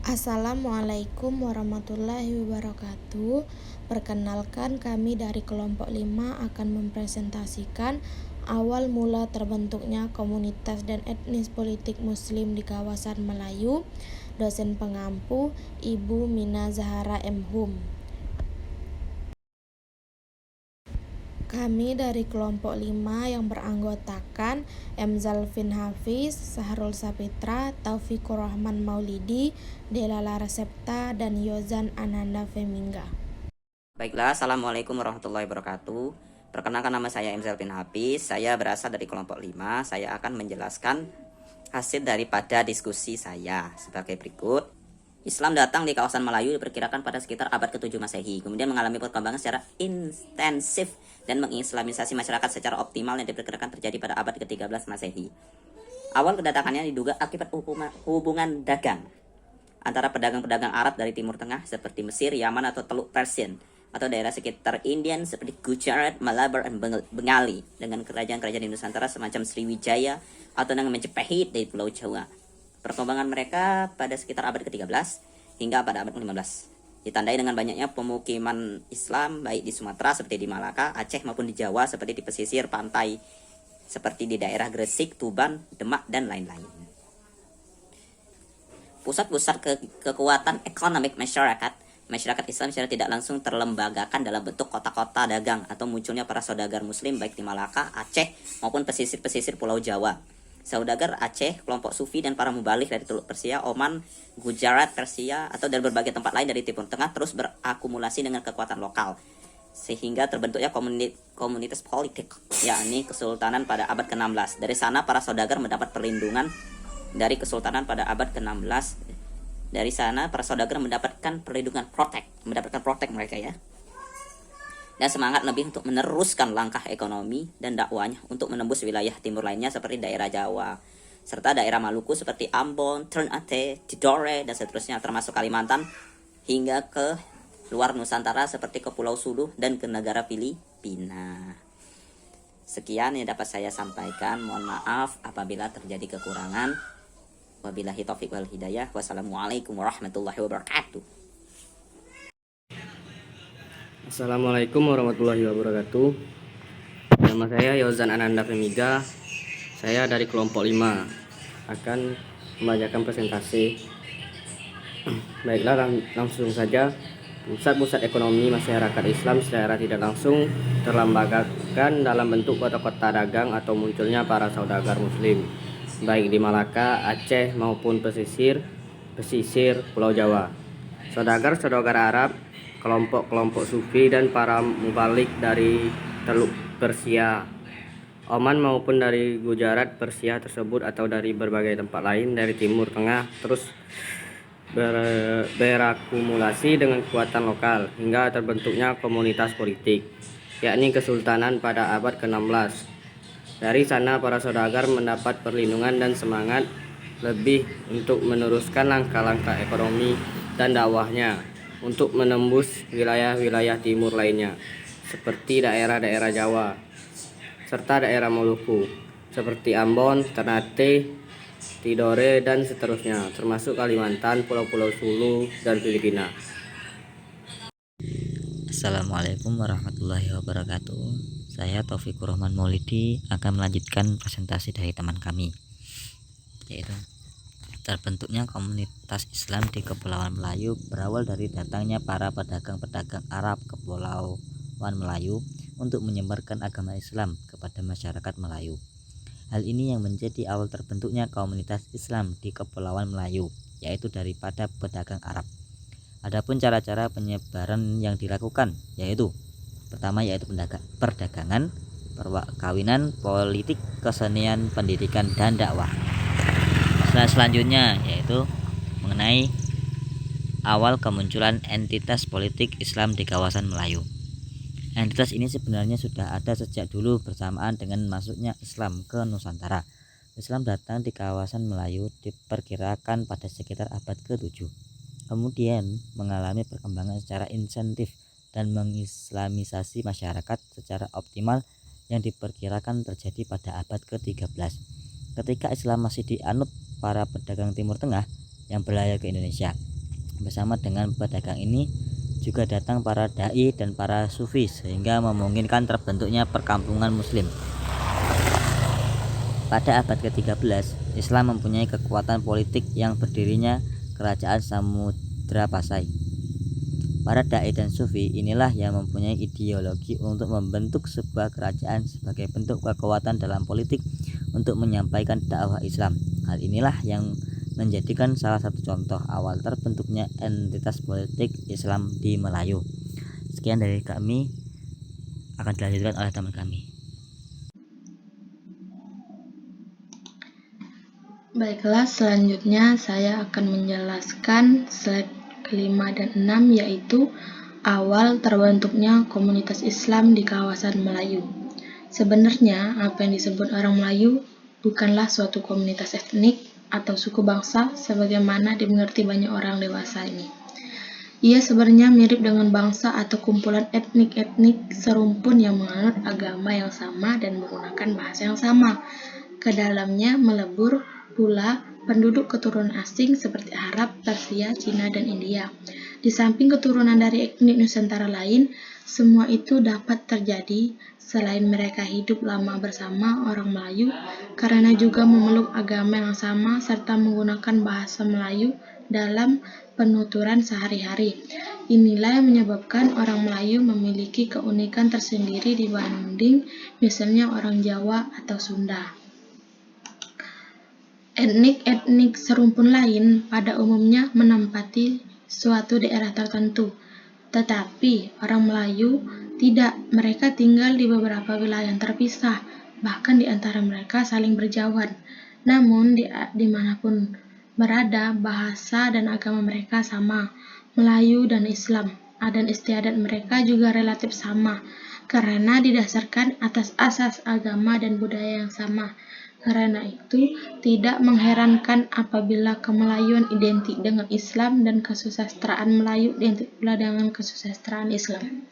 Assalamualaikum warahmatullahi wabarakatuh. Perkenalkan, kami dari kelompok 5 akan mempresentasikan awal mula terbentuknya komunitas dan etnis politik muslim di kawasan Melayu. Dosen pengampu Ibu Mina Zahara M. Hum. Kami dari kelompok 5 yang beranggotakan M. Zalfin Hafiz, Sahrul Sapitra, Taufikur Rahman Maulidi, Dela Larasepta, dan Yozan Ananda Femingga. Baiklah, Assalamualaikum warahmatullahi wabarakatuh. Perkenalkan, nama saya M. Zalfin Hafiz. Saya berasal dari kelompok 5. Saya akan menjelaskan hasil daripada diskusi saya sebagai berikut. Islam datang di kawasan Melayu diperkirakan pada sekitar abad ke-7 Masehi. Kemudian mengalami perkembangan secara intensif dan mengislamisasi masyarakat secara optimal yang diperkirakan terjadi pada abad ke-13 Masehi. Awal kedatangannya diduga akibat hubungan dagang antara pedagang-pedagang Arab dari Timur Tengah seperti Mesir, Yaman, atau Teluk Persian, atau daerah sekitar Indian seperti Gujarat, Malabar, dan Bengali, dengan kerajaan-kerajaan di Nusantara semacam Sriwijaya atau dengan Majapahit dari Pulau Jawa. Perkembangan mereka pada sekitar abad ke-13 hingga pada abad ke-15 ditandai dengan banyaknya pemukiman Islam baik di Sumatera seperti di Malaka, Aceh, maupun di Jawa seperti di pesisir pantai seperti di daerah Gresik, Tuban, Demak, dan lain-lain. Pusat-pusat kekuatan ekonomi masyarakat Islam secara tidak langsung terlembagakan dalam bentuk kota-kota dagang atau munculnya para saudagar muslim baik di Malaka, Aceh, maupun pesisir-pesisir Pulau Jawa. Saudagar Aceh, kelompok Sufi, dan para mubalik dari Teluk Persia, Oman, Gujarat, Persia, atau dari berbagai tempat lain dari Timur Tengah terus berakumulasi dengan kekuatan lokal, sehingga terbentuknya komunitas politik, yakni Kesultanan pada abad ke-16. Dari sana para saudagar mendapat perlindungan dari Kesultanan pada abad ke-16. Dari sana para saudagar mendapatkan perlindungan protek mereka ya. Dan semangat lebih untuk meneruskan langkah ekonomi dan dakwanya untuk menembus wilayah timur lainnya seperti daerah Jawa, serta daerah Maluku seperti Ambon, Ternate, Tidore, dan seterusnya, termasuk Kalimantan hingga ke luar Nusantara seperti ke Pulau Sulu dan ke negara Filipina. Sekian yang dapat saya sampaikan. Mohon maaf apabila terjadi kekurangan. Wabillahi taufiq wal hidayah. Wassalamualaikum warahmatullahi wabarakatuh. Assalamualaikum warahmatullahi wabarakatuh. Nama saya Yozan Ananda Femingga. Saya dari kelompok 5 akan membacakan presentasi. Baiklah, langsung saja. Pusat-pusat ekonomi masyarakat Islam secara tidak langsung terlembagakan dalam bentuk kota-kota dagang atau munculnya para saudagar muslim baik di Malaka, Aceh, maupun pesisir Pulau Jawa. Saudagar Arab, kelompok-kelompok Sufi, dan para mubalik dari Teluk Persia, Oman, maupun dari Gujarat, Persia tersebut, atau dari berbagai tempat lain dari Timur Tengah terus berakumulasi dengan kekuatan lokal hingga terbentuknya komunitas politik, yakni Kesultanan pada abad ke-16. Dari sana para saudagar mendapat perlindungan dan semangat lebih untuk meneruskan langkah-langkah ekonomi dan dakwahnya untuk menembus wilayah-wilayah timur lainnya seperti daerah-daerah Jawa serta daerah Maluku seperti Ambon, Ternate, Tidore, dan seterusnya, termasuk Kalimantan, Pulau-Pulau Sulu, dan Filipina. Assalamualaikum warahmatullahi wabarakatuh. Saya Taufikur Rahman Maulidi akan melanjutkan presentasi dari teman kami, yaitu terbentuknya komunitas Islam di Kepulauan Melayu berawal dari datangnya para pedagang-pedagang Arab ke Kepulauan Melayu untuk menyebarkan agama Islam kepada masyarakat Melayu. Hal ini yang menjadi awal terbentuknya komunitas Islam di Kepulauan Melayu, yaitu daripada pedagang Arab. Adapun cara-cara penyebaran yang dilakukan yaitu pertama yaitu perdagangan, perkawinan, politik, kesenian, pendidikan, dan dakwah. Selanjutnya yaitu mengenai awal kemunculan entitas politik Islam di kawasan Melayu. Entitas ini sebenarnya sudah ada sejak dulu bersamaan dengan masuknya Islam ke Nusantara. Islam datang di kawasan Melayu diperkirakan pada sekitar abad ke-7. Kemudian mengalami perkembangan secara intensif dan mengislamisasi masyarakat secara optimal yang diperkirakan terjadi pada abad ke-13. Ketika Islam masih dianut para pedagang Timur Tengah yang berlayar ke Indonesia, Bersama dengan pedagang ini juga datang para dai dan para sufi sehingga memungkinkan terbentuknya perkampungan muslim. Pada abad ke-13, Islam mempunyai kekuatan politik yang berdirinya Kerajaan Samudra Pasai. Para dai dan sufi inilah yang mempunyai ideologi untuk membentuk sebuah kerajaan sebagai bentuk kekuatan dalam politik untuk menyampaikan dakwah Islam. Hal inilah yang menjadikan salah satu contoh awal terbentuknya entitas politik Islam di Melayu. Sekian dari kami, akan dilanjutkan oleh teman kami. Baiklah, selanjutnya saya akan menjelaskan slide kelima dan 6, yaitu awal terbentuknya komunitas Islam di kawasan Melayu. Sebenarnya, apa yang disebut orang Melayu bukanlah suatu komunitas etnik atau suku bangsa sebagaimana dimengerti banyak orang dewasa ini. Ia sebenarnya mirip dengan bangsa atau kumpulan etnik-etnik serumpun yang menganut agama yang sama dan menggunakan bahasa yang sama. Ke dalamnya melebur pula penduduk keturunan asing seperti Arab, Persia, Cina, dan India. Di samping keturunan dari etnik Nusantara lain, semua itu dapat terjadi selain mereka hidup lama bersama orang Melayu karena juga memeluk agama yang sama serta menggunakan bahasa Melayu dalam penuturan sehari-hari. Inilah yang menyebabkan orang Melayu memiliki keunikan tersendiri dibanding misalnya orang Jawa atau Sunda. Etnik-etnik serumpun lain pada umumnya menempati suatu daerah tertentu, tetapi orang Melayu tidak. Mereka tinggal di beberapa wilayah yang terpisah, bahkan di antara mereka saling berjauhan. Namun dimanapun berada, bahasa dan agama mereka sama, Melayu dan Islam. Dan istiadat mereka juga relatif sama, karena didasarkan atas asas agama dan budaya yang sama. Karena itu, tidak mengherankan apabila kemelayuan identik dengan Islam dan kesusastraan Melayu identik pula dengan kesusastraan Islam.